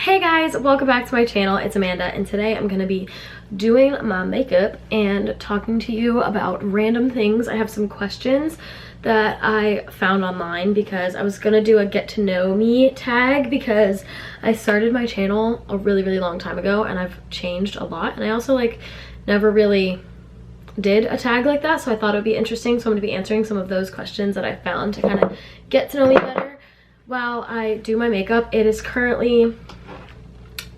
Hey guys, welcome back to my channel. It's Amanda, and today I'm gonna be doing my makeup and talking to you about random things. I have some questions that I found online because I was gonna do a get to know me tag because I started my channel a really long time ago and I've changed a lot, and I also never really did a tag like that, so I thought it would be interesting. So I'm gonna be answering some of those questions that I found to kind of get to know me better while I do my makeup. It is currently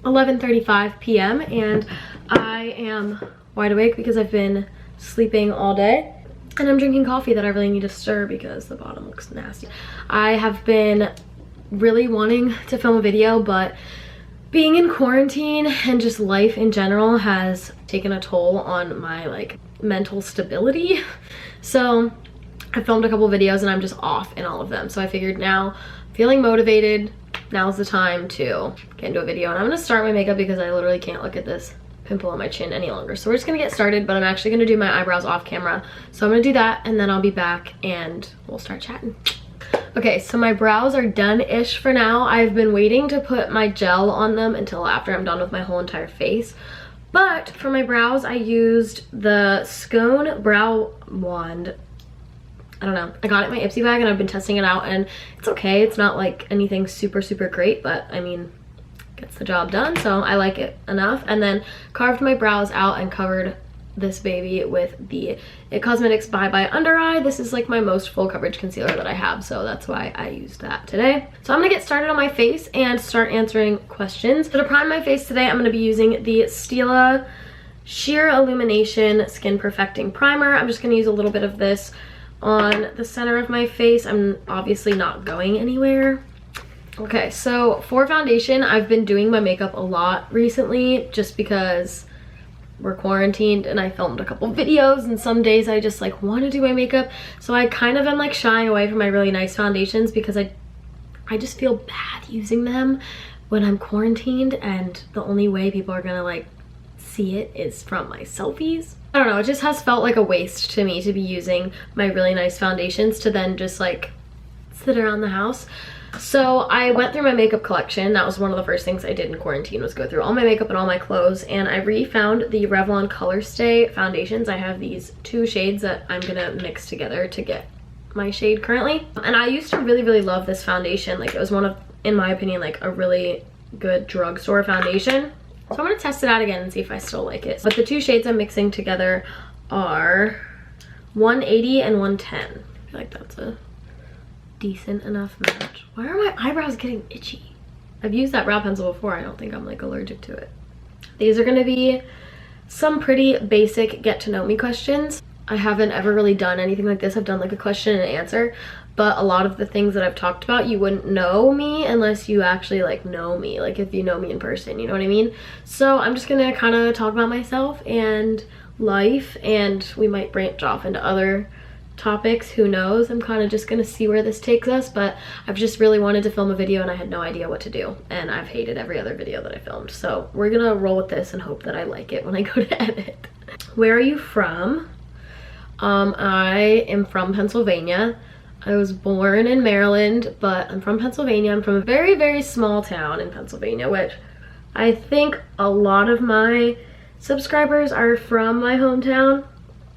11:35 p.m. and I am wide awake because I've been sleeping all day, and I'm drinking coffee that I really need to stir because the bottom looks nasty. I have been really wanting to film a video, but being in quarantine and just life in general has taken a toll on my mental stability. So I filmed a couple videos and I'm just off in all of them. So I figured now, feeling motivated, now's the time to get into a video. And I'm gonna start my makeup because I literally can't look at this pimple on my chin any longer. So we're just gonna get started, but I'm actually gonna do my eyebrows off camera. So I'm gonna do that and then I'll be back and we'll start chatting. Okay, so my brows are done-ish for now. I've been waiting to put my gel on them until after I'm done with my whole entire face. But for my brows, I used the Scone Brow Wand. I don't know, I got it in my Ipsy bag and I've been testing it out and it's okay. It's not like anything super great, but I mean, gets the job done, so I like it enough. And then carved my brows out and covered this baby with the It Cosmetics Bye Bye Under Eye. This is like my most full coverage concealer that I have, so that's why I used that today. So I'm gonna get started on my face and start answering questions. So to prime my face today, I'm gonna be using the Stila Sheer Illumination Skin Perfecting Primer. I'm just gonna use a little bit of this on the center of my face. I'm obviously not going anywhere. Okay, so for foundation, I've been doing my makeup a lot recently just because we're quarantined and I filmed a couple videos, and some days I just want to do my makeup. So I kind of am shying away from my really nice foundations because I just feel bad using them when I'm quarantined, and the only way people are gonna see it is from my selfies. I don't know, it just has felt like a waste to me to be using my really nice foundations to then just sit around the house. So I went through my makeup collection. That was one of the first things I did in quarantine, was go through all my makeup and all my clothes, and I refound the Revlon Color Stay foundations. I have these two shades that I'm gonna mix together to get my shade currently. And I used to really love this foundation. It was one of, in my opinion, a really good drugstore foundation. So I'm gonna test it out again and see if I still like it. But the two shades I'm mixing together are 180 and 110. I feel like that's a decent enough match. Why are my eyebrows getting itchy? I've used that brow pencil before. I don't think I'm allergic to it. These are gonna be some pretty basic get to know me questions. I haven't ever really done anything like this. I've done a question and answer, but a lot of the things that I've talked about, you wouldn't know me unless you actually know me, if you know me in person, you know what I mean? So I'm just gonna kind of talk about myself and life, and we might branch off into other topics, who knows. I'm kind of just gonna see where this takes us, but I've just really wanted to film a video and I had no idea what to do, and I've hated every other video that I filmed. So we're gonna roll with this and hope that I like it when I go to edit. Where are you from? I am from Pennsylvania. I was born in Maryland, but I'm from Pennsylvania. I'm from a very small town in Pennsylvania, which I think a lot of my subscribers are from my hometown.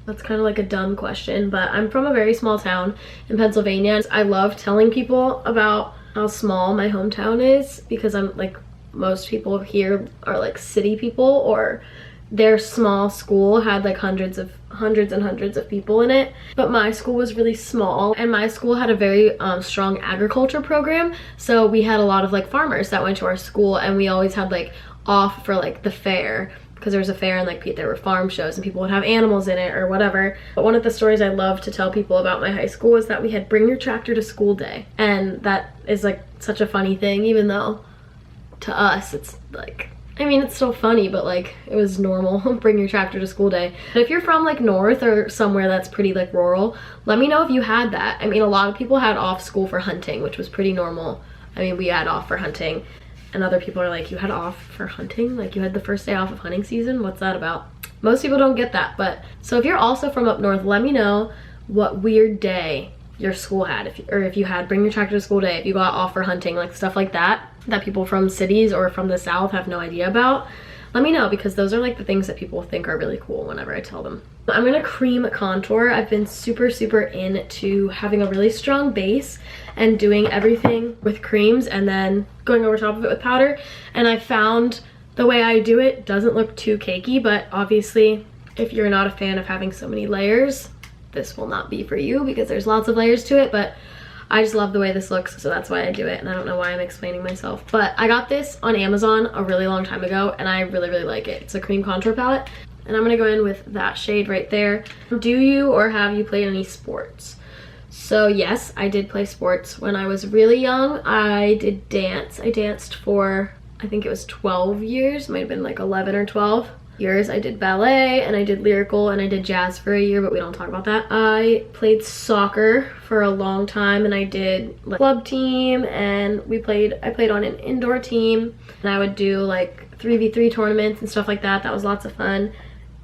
That's kind of a dumb question, but I'm from a very small town in Pennsylvania. I love telling people about how small my hometown is because I'm most people here are city people, or their small school had hundreds and hundreds of people in it. But my school was really small, and my school had a very strong agriculture program. So we had a lot of farmers that went to our school, and we always had off for the fair, because there was a fair and there were farm shows and people would have animals in it or whatever. But one of the stories I love to tell people about my high school is that we had Bring Your Tractor to School Day. And that is such a funny thing, even though to us it's I mean, it's still funny, but it was normal. Bring your tractor to school day. But if you're from north or somewhere that's pretty rural, let me know if you had that. I mean, a lot of people had off school for hunting, which was pretty normal. I mean, we had off for hunting, and other people are you had off for hunting? You had the first day off of hunting season? What's that about? Most people don't get that. But so if you're also from up north, let me know what weird day your school had, if you had Bring Your Tractor to School Day, if you got off for hunting, stuff like that. that people from cities or from the South have no idea about, let me know, because those are like the things that people think are really cool whenever I tell them. I'm gonna cream contour. I've been super into having a really strong base and doing everything with creams and then going over top of it with powder. And I found the way I do it doesn't look too cakey, but obviously if you're not a fan of having so many layers, this will not be for you because there's lots of layers to it. But I just love the way this looks, so that's why I do it, and I don't know why I'm explaining myself. But I got this on Amazon a really long time ago, and I really like it. It's a cream contour palette, and I'm gonna go in with that shade right there. Do you or have you played any sports? So yes, I did play sports. When I was really young, I did dance. I danced for, I think it was 12 years, might have been like 11 or 12 years. I did ballet and I did lyrical and I did jazz for a year, but we don't talk about that. I played soccer for a long time, and I did like club team, and I played on an indoor team, and I would do like 3v3 tournaments and stuff like that. That was lots of fun.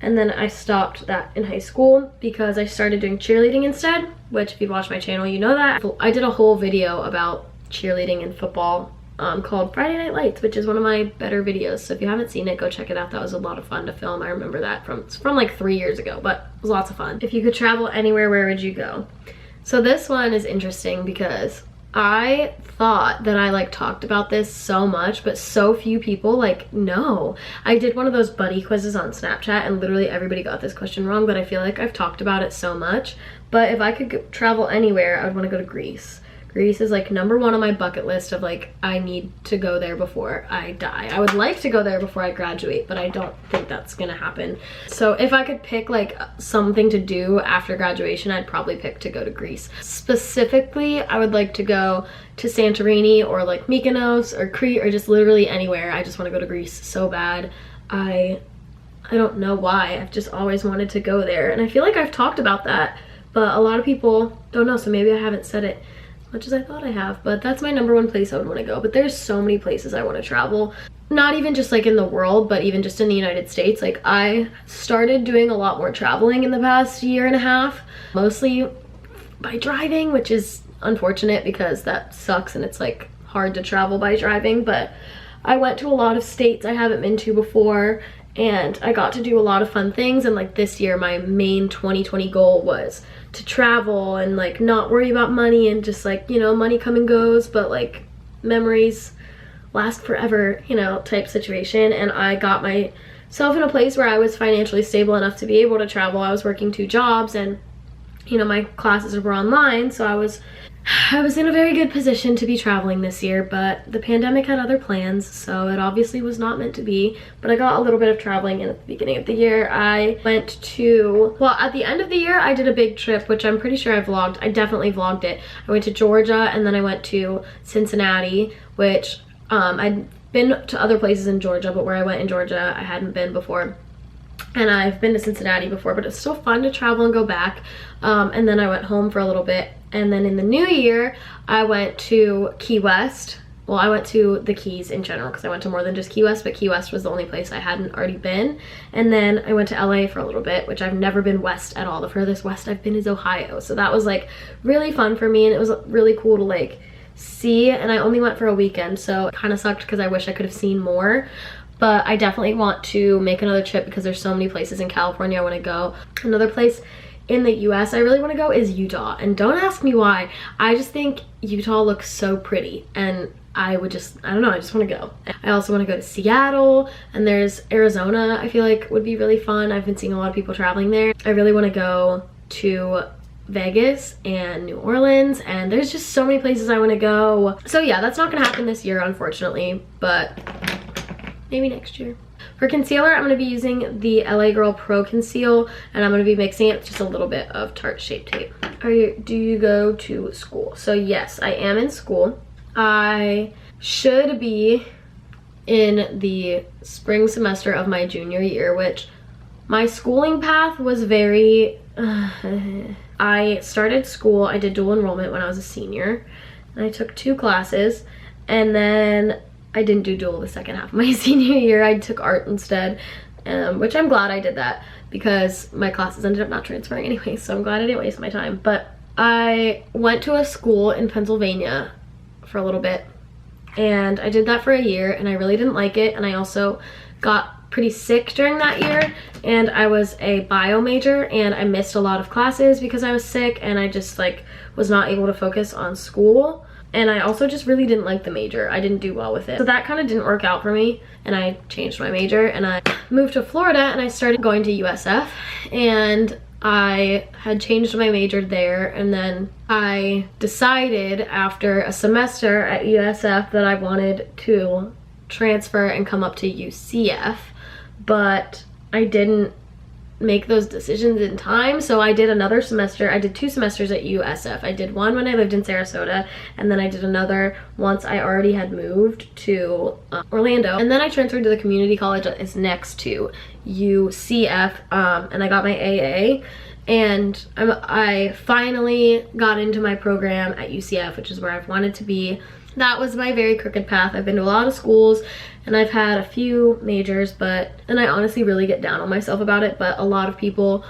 And then I stopped that in high school because I started doing cheerleading instead, which if you've watched my channel, you know that. I did a whole video about cheerleading and football called Friday Night Lights, which is one of my better videos. So if you haven't seen it, go check it out. That was a lot of fun to film. I remember that from like 3 years ago, but it was lots of fun. If you could travel anywhere, where would you go? So this one is interesting because I thought that I like talked about this so much, but so few people like know. I did one of those buddy quizzes on Snapchat and literally everybody got this question wrong, but I feel like I've talked about it so much. But if I could travel anywhere, I would want to go to Greece. Greece is like #1 on my bucket list of like, I need to go there before I die. I would like to go there before I graduate, but I don't think that's gonna happen. So if I could pick like something to do after graduation, I'd probably pick to go to Greece. Specifically, I would like to go to Santorini or like Mykonos or Crete or just literally anywhere. I just want to go to Greece so bad. I don't know why. I've just always wanted to go there, and I feel like I've talked about that, but a lot of people don't know, so maybe I haven't said it much as I thought I have. But that's my #1 place I would want to go. But there's so many places I want to travel, not even just like in the world, but even just in the United States. Like I started doing a lot more traveling in the past year and a half, mostly by driving, which is unfortunate because that sucks and it's like hard to travel by driving. But I went to a lot of states I haven't been to before, and I got to do a lot of fun things. And like this year, my main 2020 goal was to travel and like not worry about money and just like, you know, money come and goes, but like memories last forever, you know, type situation. And I got myself in a place where I was financially stable enough to be able to travel. I was working 2 jobs, and you know, my classes were online, so I was in a very good position to be traveling this year. But the pandemic had other plans, so it obviously was not meant to be. But I got a little bit of traveling in at the beginning of the year. I went to, well, at the end of the year, I did a big trip, which I'm pretty sure I vlogged. I definitely vlogged it. I went to Georgia, and then I went to Cincinnati, which I'd been to other places in Georgia, but where I went in Georgia, I hadn't been before. And I've been to Cincinnati before, but it's still fun to travel and go back. And then I went home for a little bit. And then in the new year, I went to Key West. Well, I went to the Keys in general because I went to more than just Key West, but Key West was the only place I hadn't already been. And then I went to LA for a little bit, which I've never been west at all. The furthest west I've been is Ohio. So that was like really fun for me, and it was really cool to like see. And I only went for a weekend, so it kind of sucked because I wish I could have seen more. But I definitely want to make another trip because there's so many places in California I want to go. Another place in the US I really want to go is Utah, and don't ask me why. I just think Utah looks so pretty, and I don't know, I just want to go. I also want to go to Seattle, and there's Arizona I feel like would be really fun. I've been seeing a lot of people traveling there. I really want to go to Vegas and New Orleans, and there's just so many places I want to go. So yeah, that's not gonna happen this year, unfortunately, but maybe next year. For concealer, I'm going to be using the LA Girl Pro Conceal, and I'm going to be mixing it with just a little bit of Tarte Shape Tape. Do you go to school? So yes, I am in school. I should be in the spring semester of my junior year, which my schooling path was very... I started school, I did dual enrollment when I was a senior, and I took 2 classes, and then I didn't do dual the second half of my senior year. I took art instead, which I'm glad I did that because my classes ended up not transferring anyway, so I'm glad I didn't waste my time. But I went to a school in Pennsylvania for a little bit and I did that for a year and I really didn't like it, and I also got pretty sick during that year, and I was a bio major and I missed a lot of classes because I was sick, and I just like was not able to focus on school, and I also just really didn't like the major. I didn't do well with it, so that kind of didn't work out for me, and I changed my major and I moved to Florida and I started going to USF, and I had changed my major there, and then I decided after a semester at USF that I wanted to transfer and come up to UCF, but I didn't make those decisions in time, so I did another semester. I did 2 semesters at USF. I did one when I lived in Sarasota, and then I did another once I already had moved to Orlando, and then I transferred to the community college that is next to UCF, and I got my AA, and I finally got into my program at UCF, which is where I've wanted to be. That was my very crooked path. I've been to a lot of schools and I've had a few majors, and I honestly really get down on myself about it, but a lot of people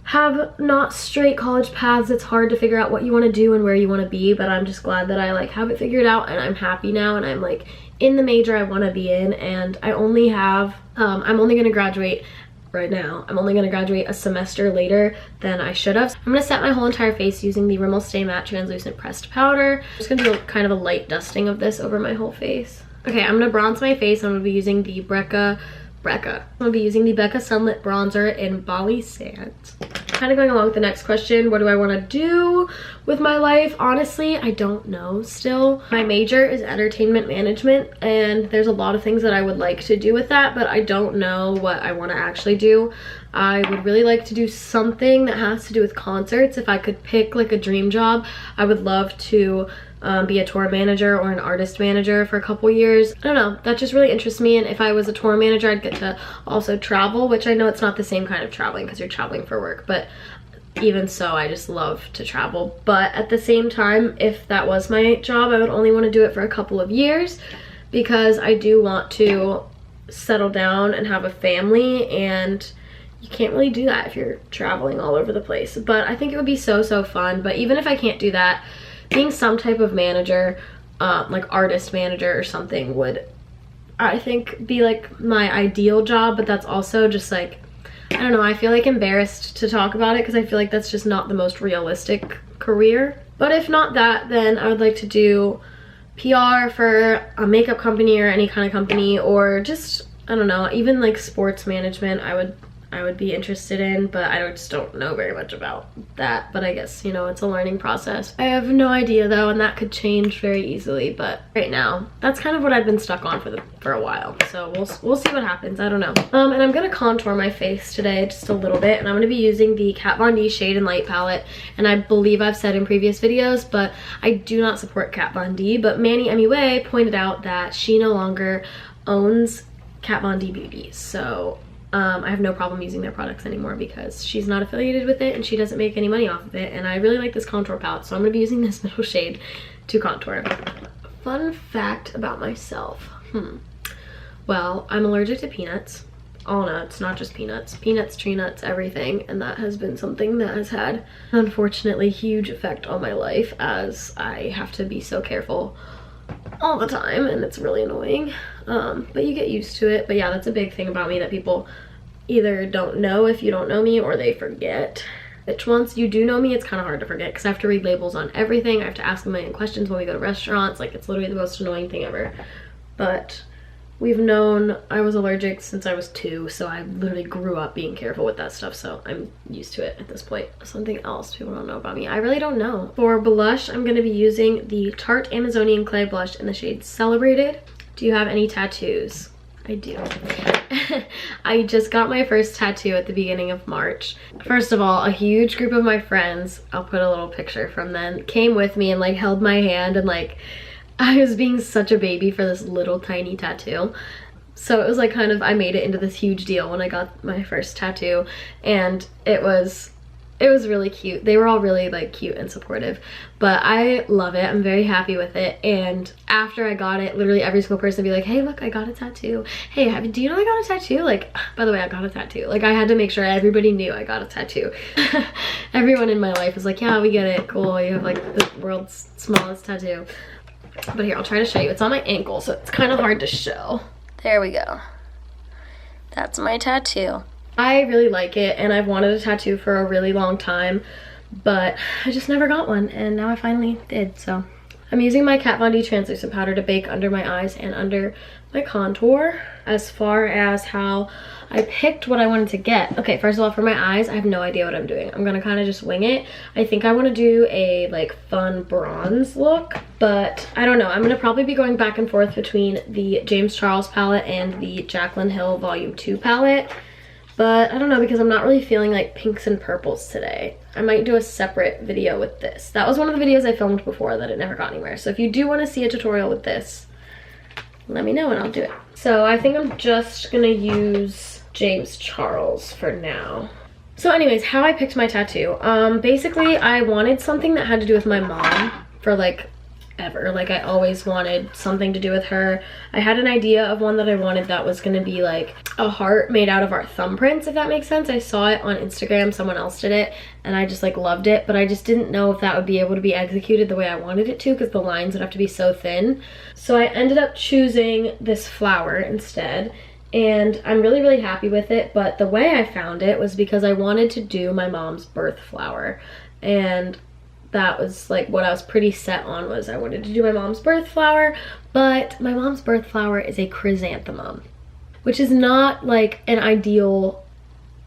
have not straight college paths. It's hard to figure out what you want to do and where you want to be, but I'm just glad that I like have it figured out, and I'm happy now, and I'm like in the major I want to be in, and I only have I'm only going to graduate right now. I'm only going to graduate a semester later than I should have. I'm going to set my whole entire face using the Rimmel Stay Matte Translucent Pressed Powder. I'm just going to do kind of a light dusting of this over my whole face. Okay, I'm going to bronze my face. I'm going to be using the I'm going to be using the Becca Sunlit Bronzer in Bali Sands. Kind of going along with the next question, what do I want to do with my life? Honestly, I don't know still. My major is entertainment management, and there's a lot of things that I would like to do with that, but I don't know what I want to actually do. I would really like to do something that has to do with concerts. If I could pick like a dream job, I would love to be a tour manager or an artist manager for a couple years. I don't know, that just really interests me, and if I was a tour manager I'd get to also travel, which I know it's not the same kind of traveling because you're traveling for work, but even so I just love to travel. But at the same time, if that was my job, I would only want to do it for a couple of years because I do want to settle down and have a family, and you can't really do that if you're traveling all over the place. But I think it would be so fun. But even if I can't do that, being some type of manager, like artist manager or something, would I think be like my ideal job. But that's also just like, I don't know, I feel like embarrassed to talk about it because I feel like that's just not the most realistic career. But if not that, then I would like to do PR for a makeup company or any kind of company, or just, I don't know, even like sports management I would be interested in, but I just don't know very much about that. But I guess, you know, it's a learning process. I have no idea though, and that could change very easily, but right now that's kind of what I've been stuck on for a while, so we'll see what happens. I don't know. And I'm gonna contour my face today just a little bit, and I'm gonna be using the Kat Von D Shade and Light palette, and I believe I've said in previous videos, but I do not support Kat Von D, but Manny MUA pointed out that she no longer owns Kat Von D Beauty, so I have no problem using their products anymore because she's not affiliated with it and she doesn't make any money off of it, and I really like this contour palette, so I'm going to be using this middle shade to contour. Fun fact about myself. Well, I'm allergic to peanuts. All nuts, not just peanuts. Peanuts, tree nuts, everything, and that has been something that has had an unfortunately huge effect on my life, as I have to be so careful all the time, and it's really annoying. But you get used to it. But yeah, that's a big thing about me that people either don't know if you don't know me, or they forget. Which once you do know me, it's kind of hard to forget because I have to read labels on everything. I have to ask a million questions when we go to restaurants. Like, it's literally the most annoying thing ever. But we've known I was allergic since I was 2, so I literally grew up being careful with that stuff, so I'm used to it at this point. Something else people don't know about me, I really don't know. For blush, I'm going to be using the Tarte Amazonian Clay Blush in the shade Celebrated. Do you have any tattoos? I do. I just got my first tattoo at the beginning of March. First of all, a huge group of my friends, I'll put a little picture from then, came with me and like held my hand, and like I was being such a baby for this little tiny tattoo. So it was like kind of, I made it into this huge deal when I got my first tattoo, and it was really cute. They were all really like cute and supportive, but I love it. I'm very happy with it. And after I got it, literally every single person would be like, hey, look, I got a tattoo. Hey, do you know I got a tattoo? Like, by the way, I got a tattoo. Like, I had to make sure everybody knew I got a tattoo. Everyone in my life was like, yeah, we get it. Cool. You have like the world's smallest tattoo. But here, I'll try to show you. It's on my ankle, so it's kind of hard to show. There we go. That's my tattoo. I really like it, and I've wanted a tattoo for a really long time, but I just never got one, and now I finally did. So I'm using my Kat Von D translucent powder to bake under my eyes and under my contour. As far as how I picked what I wanted to get, okay, first of all, for my eyes, I have no idea what I'm doing. I'm gonna kind of just wing it. I think I want to do a like fun bronze look, but I don't know. I'm gonna probably be going back and forth between the James Charles palette and the Jaclyn Hill Volume 2 palette. But I don't know, because I'm not really feeling like pinks and purples today. I might do a separate video with this. That was one of the videos I filmed before that it never got anywhere. So if you do want to see a tutorial with this, let me know and I'll do it. So I think I'm just gonna use James Charles for now. So anyways, how I picked my tattoo. Basically I wanted something that had to do with my mom for like ever. Like I always wanted something to do with her. I had an idea of one that I wanted that was gonna be like a heart made out of our thumbprints, if that makes sense. I saw it on Instagram, someone else did it, and I just like loved it, but I just didn't know if that would be able to be executed the way I wanted it to, because the lines would have to be so thin. So I ended up choosing this flower instead, and I'm really, really happy with it. But the way I found it was because I wanted to do my mom's birth flower, and that was like what I was pretty set on, was I wanted to do my mom's birth flower. But my mom's birth flower is a chrysanthemum, which is not like an ideal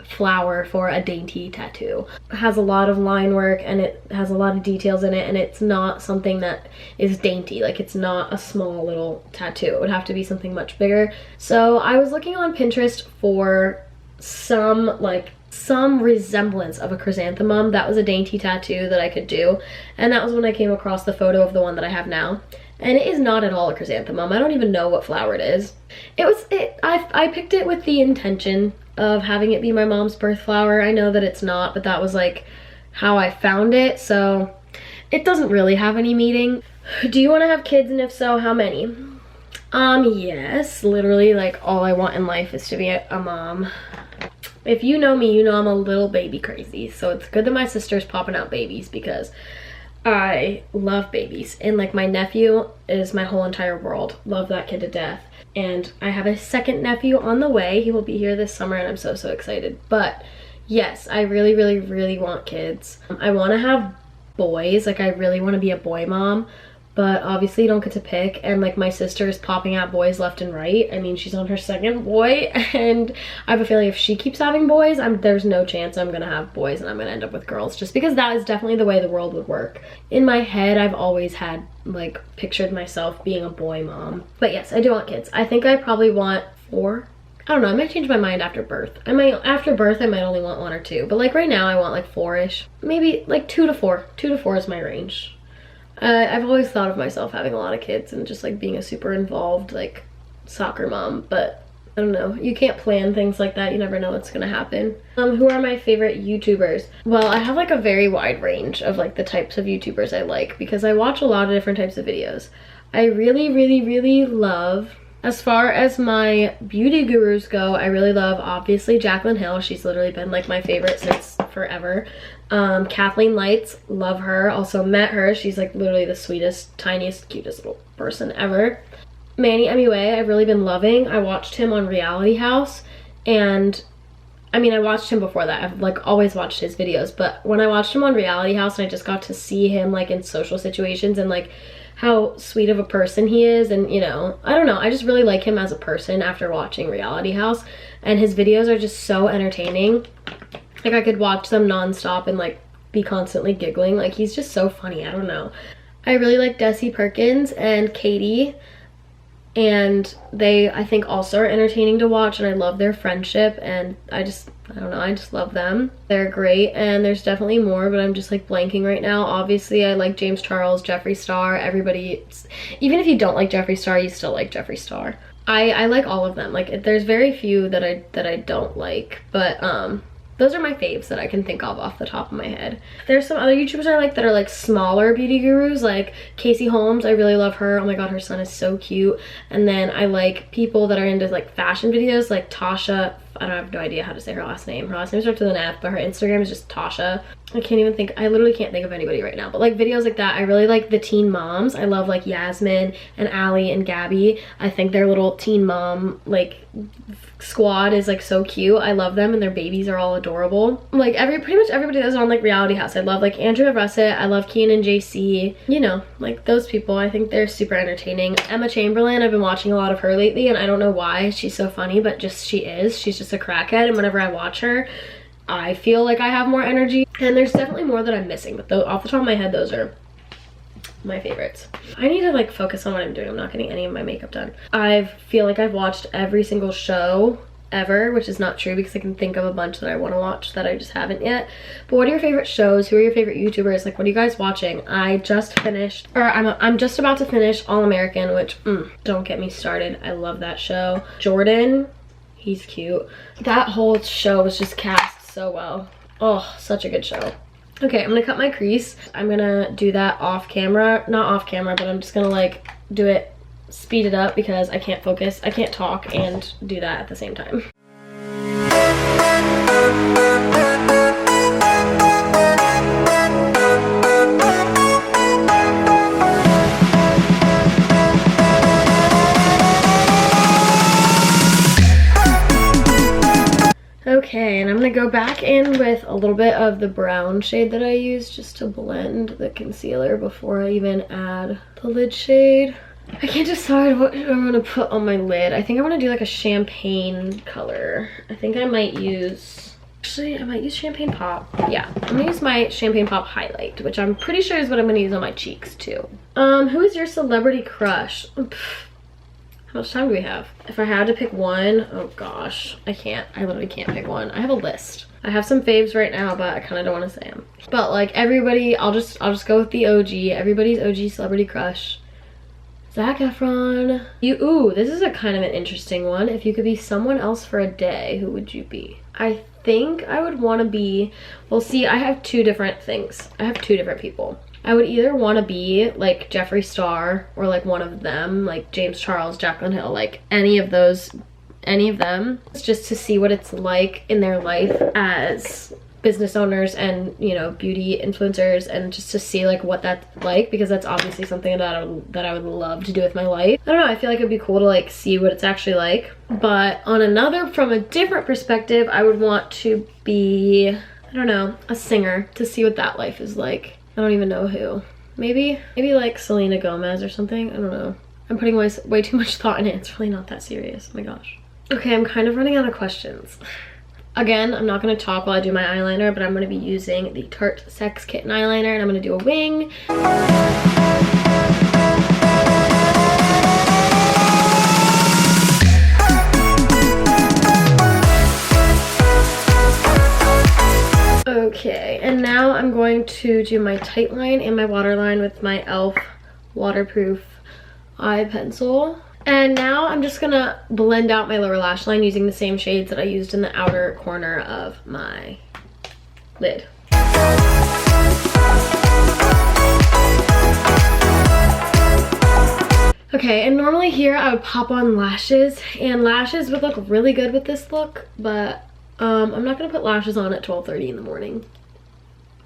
flower for a dainty tattoo. It has a lot of line work and it has a lot of details in it, and it's not something that is dainty. Like it's not a small little tattoo. It would have to be something much bigger. So I was looking on Pinterest for some resemblance of a chrysanthemum that was a dainty tattoo that I could do, and that was when I came across the photo of the one that I have now. And it is not at all a chrysanthemum. I don't even know what flower it is. I picked it with the intention of having it be my mom's birth flower. I know that it's not, but that was like how I found it, so it doesn't really have any meaning. Do you want to have kids, and if so, how many? Yes, literally like all I want in life is to be a mom. If you know me, you know I'm a little baby crazy, so it's good that my sister's popping out babies, because I love babies, and like my nephew is my whole entire world. Love that kid to death. And I have a second nephew on the way. He will be here this summer, and I'm so excited. But yes, I really, really, really want kids. I want to have boys. Like I really want to be a boy mom, but obviously you don't get to pick. And like my sister is popping out boys left and right. I mean, she's on her second boy, and I have a feeling if she keeps having boys, there's no chance I'm gonna have boys and I'm gonna end up with girls, just because that is definitely the way the world would work. In my head, I've always had like pictured myself being a boy mom. But yes, I do want kids. I think I probably want 4. I don't know, I might change my mind after birth. After birth I might only want 1 or 2, but like right now I want like 4-ish. Maybe like 2 to 4. 2 to 4 is my range. I've always thought of myself having a lot of kids and just like being a super involved like soccer mom, but I don't know. You can't plan things like that. You never know what's gonna happen. Who are my favorite YouTubers? Well, I have like a very wide range of like the types of YouTubers I like, because I watch a lot of different types of videos. I really, really, really love, as far as my beauty gurus go, I really love obviously Jaclyn Hill. She's literally been like my favorite since forever. Kathleen Lights, love her. Also met her. She's like literally the sweetest, tiniest, cutest little person ever. Manny MUA, I've really been loving. I watched him on Reality House, and I mean, I watched him before that. I've like always watched his videos, but when I watched him on Reality House and I just got to see him like in social situations and like how sweet of a person he is, and you know, I don't know, I just really like him as a person after watching Reality House, and his videos are just so entertaining. Like I could watch them nonstop and like be constantly giggling. Like he's just so funny. I don't know. I really like Desi Perkins and Katie, and they I think also are entertaining to watch, and I love their friendship, and I don't know, I just love them. They're great, and there's definitely more, but I'm just like blanking right now. Obviously I like James Charles, Jeffree Star, everybody. Even if you don't like Jeffree Star, you still like Jeffree Star. I like all of them. Like there's very few that I don't like, but those are my faves that I can think of off the top of my head. There's some other YouTubers I like that are like smaller beauty gurus, like Casey Holmes. I really love her. Oh my god, her son is so cute. And then I like people that are into like fashion videos, like Tasha. I have no idea how to say her last name. Her last name starts with an F, but her Instagram is just Tasha. I can't even think, I literally can't think of anybody right now, but like videos like that. I really like the teen moms. I love like Yasmin and Allie and Gabby. I think their little teen mom like squad is like so cute. I love them, and their babies are all adorable. Like pretty much everybody that's on like Reality House. I love like Andrea Russett. I love Keen and JC. You know, like those people. I think they're super entertaining. Emma Chamberlain, I've been watching a lot of her lately, and I don't know why she's so funny, but just she is. She's just a crackhead, and whenever I watch her, I feel like I have more energy. And there's definitely more that I'm missing, but off the top of my head, those are my favorites. I need to like focus on what I'm doing. I'm not getting any of my makeup done. I feel like I've watched every single show ever, which is not true because I can think of a bunch that I want to watch that I just haven't yet. But what are your favorite shows? Who are your favorite YouTubers? Like, what are you guys watching? I just finished, or I'm just about to finish All American, which don't get me started. I love that show. Jordan, he's cute. That whole show was just cast so well. Oh, such a good show. Okay, I'm gonna cut my crease. I'm gonna do that off camera. Not off camera, but I'm just gonna like do it, speed it up because I can't focus. I can't talk and do that at the same time. Okay, and I'm gonna go back in with a little bit of the brown shade that I used just to blend the concealer before I even add the lid shade. I can't decide what I'm gonna put on my lid. I think I wanna do like a champagne color. I think I might use, actually I might use Champagne Pop. Yeah, I'm gonna use my Champagne Pop highlight, which I'm pretty sure is what I'm gonna use on my cheeks too. Who is your celebrity crush? How much time do we have? If I had to pick one, oh gosh, I literally can't pick one. I have a list. I have some faves right now, but I kind of don't want to say them. But like everybody, I'll just go with the OG. Everybody's OG celebrity crush. Zac Efron. Ooh, this is a kind of an interesting one. If you could be someone else for a day, who would you be? I think I would want to be, well see, I have two different things. I have two different people. I would either want to be like Jeffree Star or like one of them, like James Charles, Jaclyn Hill, like any of them. It's just to see what it's like in their life as business owners and, you know, beauty influencers, and just to see like what that's like, because that's obviously something that I would love to do with my life. I don't know, I feel like it'd be cool to like see what it's actually like. But from a different perspective, I would want to be, I don't know, a singer, to see what that life is like. I don't even know who. Maybe like Selena Gomez or something. I don't know. I'm putting way too much thought in it. It's really not that serious. Oh my gosh. Okay, I'm kind of running out of questions. Again, I'm not going to talk while I do my eyeliner, but I'm going to be using the Tarte Sex Kitten eyeliner, and I'm going to do a wing. Okay, and now I'm going to do my tight line and my waterline with my e.l.f. waterproof eye pencil. And now I'm just gonna blend out my lower lash line using the same shades that I used in the outer corner of my lid. Okay, and normally here I would pop on lashes, and lashes would look really good with this look, but I'm not gonna put lashes on at 12:30 in the morning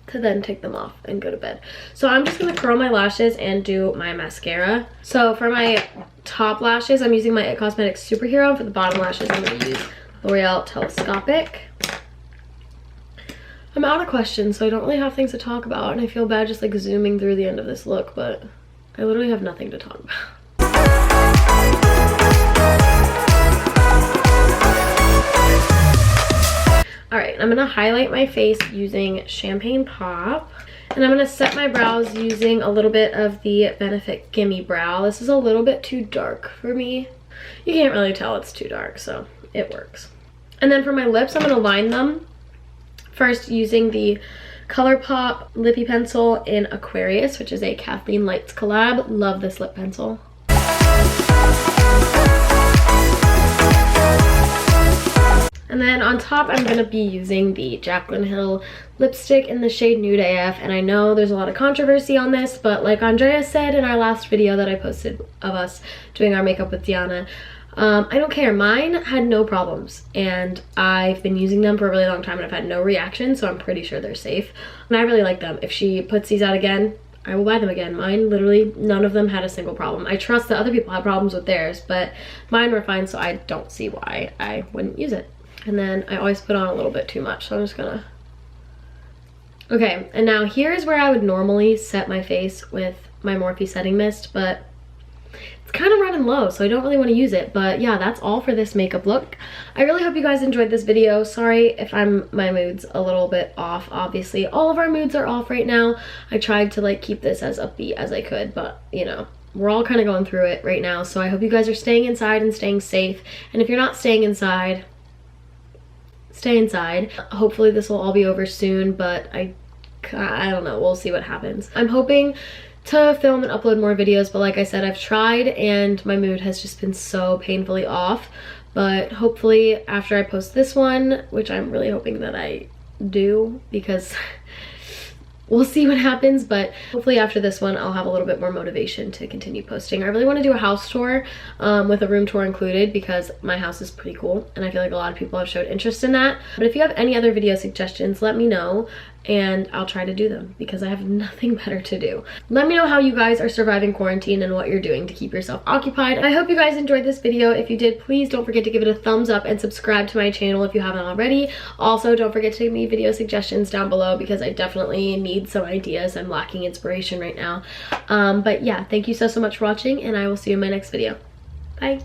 to then take them off and go to bed. So I'm just gonna curl my lashes and do my mascara. So for my top lashes, I'm using my It Cosmetics Superhero, and for the bottom lashes, I'm gonna use L'Oreal Telescopic. I'm out of questions, so I don't really have things to talk about, and I feel bad just like zooming through the end of this look, but I literally have nothing to talk about. Alright, I'm gonna highlight my face using Champagne Pop, and I'm gonna set my brows using a little bit of the Benefit Gimme Brow. This is a little bit too dark for me. You can't really tell it's too dark, so it works. And then for my lips, I'm gonna line them first using the ColourPop Lippy Pencil in Aquarius, which is a Kathleen Lights collab. Love this lip pencil. And then on top, I'm going to be using the Jaclyn Hill lipstick in the shade Nude AF. And I know there's a lot of controversy on this, but like Andrea said in our last video that I posted of us doing our makeup with Diana, I don't care. Mine had no problems, and I've been using them for a really long time and I've had no reaction, so I'm pretty sure they're safe. And I really like them. If she puts these out again, I will buy them again. Mine, literally, none of them had a single problem. I trust that other people have problems with theirs, but mine were fine, so I don't see why I wouldn't use it. And then I always put on a little bit too much, so I'm just gonna... Okay, and now here's where I would normally set my face with my Morphe setting mist, but it's kind of running low, so I don't really want to use it. But yeah, that's all for this makeup look. I really hope you guys enjoyed this video. Sorry if my mood's a little bit off. Obviously, all of our moods are off right now. I tried to like keep this as upbeat as I could, but you know, we're all kind of going through it right now. So I hope you guys are staying inside and staying safe. And if you're not staying inside, stay inside. Hopefully this will all be over soon, but I don't know. We'll see what happens. I'm hoping to film and upload more videos, but like I said, I've tried and my mood has just been so painfully off. But hopefully after I post this one, which I'm really hoping that I do, because we'll see what happens, but hopefully after this one I'll have a little bit more motivation to continue posting. I really want to do a house tour with a room tour included, because my house is pretty cool and I feel like a lot of people have showed interest in that. But if you have any other video suggestions, let me know and I'll try to do them, because I have nothing better to do. Let me know how you guys are surviving quarantine and what you're doing to keep yourself occupied. I hope you guys enjoyed this video. If you did, please don't forget to give it a thumbs up and subscribe to my channel if you haven't already. Also, don't forget to give me video suggestions down below, because I definitely need some ideas. I'm lacking inspiration right now. But yeah, thank you so much for watching, and I will see you in my next video. Bye.